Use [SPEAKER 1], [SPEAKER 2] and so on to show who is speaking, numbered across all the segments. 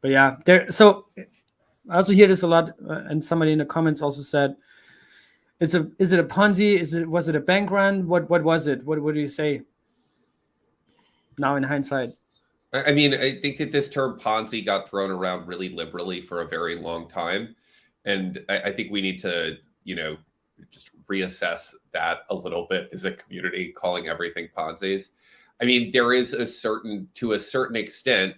[SPEAKER 1] But yeah, so I also hear this a lot, and somebody in the comments also said, is it a Ponzi? Was it a bank run? What was it? What do you say now in hindsight?
[SPEAKER 2] I mean, I think that this term Ponzi got thrown around really liberally for a very long time. And I think we need to, just reassess that a little bit as a community, calling everything Ponzi's. I mean, there is to a certain extent,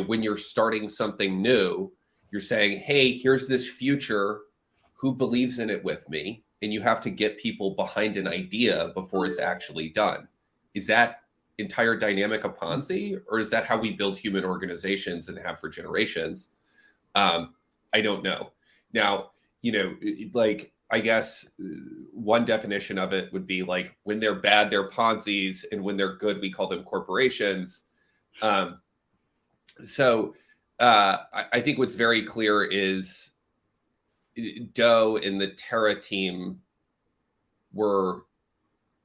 [SPEAKER 2] when you're starting something new, you're saying, hey, here's this future, who believes in it with me? And you have to get people behind an idea before it's actually done. Is that entire dynamic a Ponzi, or is that how we build human organizations and have for generations? I don't know. Now, I guess one definition of it would be like, when they're bad, they're Ponzi's, and when they're good, we call them corporations. So I think what's very clear is Doe and the Terra team were,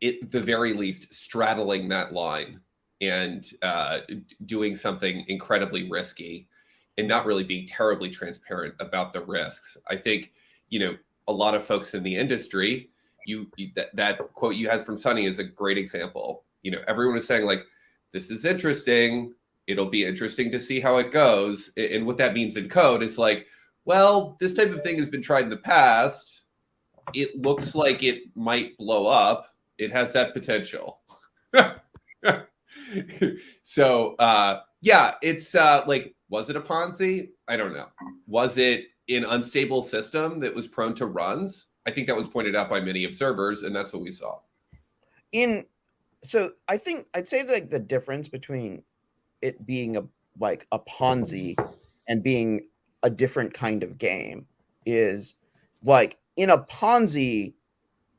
[SPEAKER 2] at the very least, straddling that line and doing something incredibly risky and not really being terribly transparent about the risks. I think, a lot of folks in the industry, that quote you had from Sunny is a great example. Everyone was saying, like, this is interesting. It'll be interesting to see how it goes. And what that means in code is like, well, this type of thing has been tried in the past. It looks like it might blow up. It has that potential. So, yeah, it's like, was it a Ponzi? I don't know. Was it an unstable system that was prone to runs? I think that was pointed out by many observers, and that's what we saw.
[SPEAKER 3] So I think I'd say like the difference between it being a Ponzi and being a different kind of game is, like, in a Ponzi,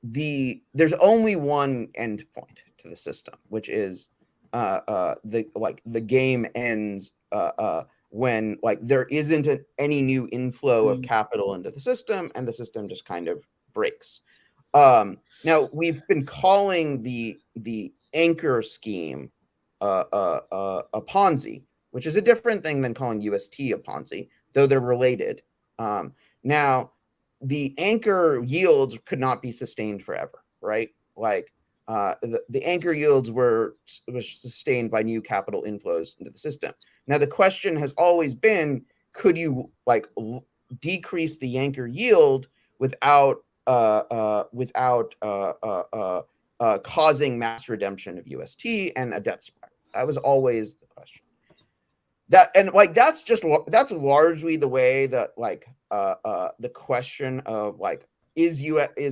[SPEAKER 3] there's only one end point to the system, which is the game ends when there isn't any new inflow of capital into the system, and the system just kind of breaks. Now we've been calling the anchor scheme a Ponzi, which is a different thing than calling UST a Ponzi, though they're related. Now, the anchor yields could not be sustained forever, right? Like the anchor yields were sustained by new capital inflows into the system. Now, the question has always been, could you decrease the anchor yield without causing mass redemption of UST and a debt spiral? That was always the question. That's largely the way that the question of is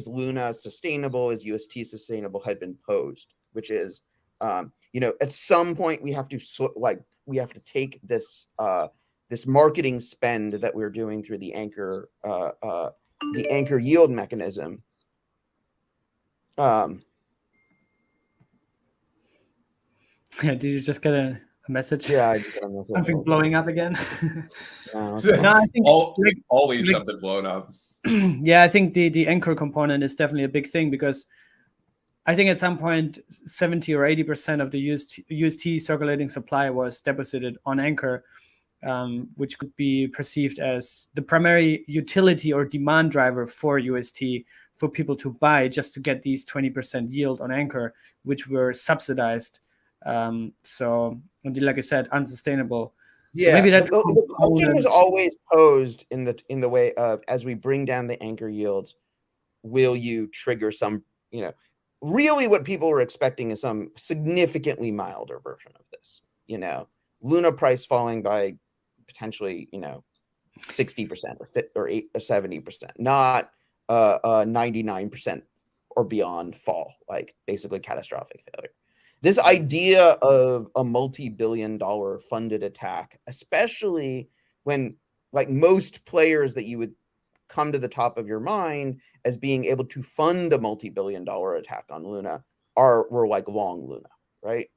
[SPEAKER 3] Luna sustainable, is UST sustainable, had been posed, which is at some point we have to take this this marketing spend that we're doing through the anchor yield mechanism.
[SPEAKER 1] Yeah, did you just get a message?
[SPEAKER 3] Yeah, I just got a message.
[SPEAKER 1] Something blowing up again.
[SPEAKER 3] No,
[SPEAKER 1] I think
[SPEAKER 2] always something blowing up.
[SPEAKER 1] Yeah, I think the anchor component is definitely a big thing, because I think at some point 70 or 80% of the UST circulating supply was deposited on anchor, which could be perceived as the primary utility or demand driver for UST, for people to buy just to get these 20% yield on anchor, which were subsidized. So, like I said, unsustainable.
[SPEAKER 3] Yeah,
[SPEAKER 1] so maybe that
[SPEAKER 3] the question was always posed in the way of, as we bring down the anchor yields, will you trigger some, really what people were expecting is some significantly milder version of this. Luna price falling by potentially 60% or 70%, not 99% or beyond fall, like basically catastrophic failure. This idea of a multi-billion-dollar funded attack, especially when most players that you would come to the top of your mind as being able to fund a multi-billion-dollar attack on Luna were long Luna, right?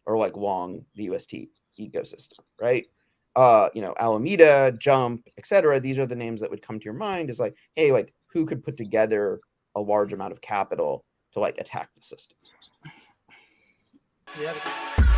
[SPEAKER 3] Or long the UST ecosystem, right? Alameda, Jump, etc. These are the names that would come to your mind as hey, who could put together a large amount of capital to attack the system?
[SPEAKER 1] Yeah.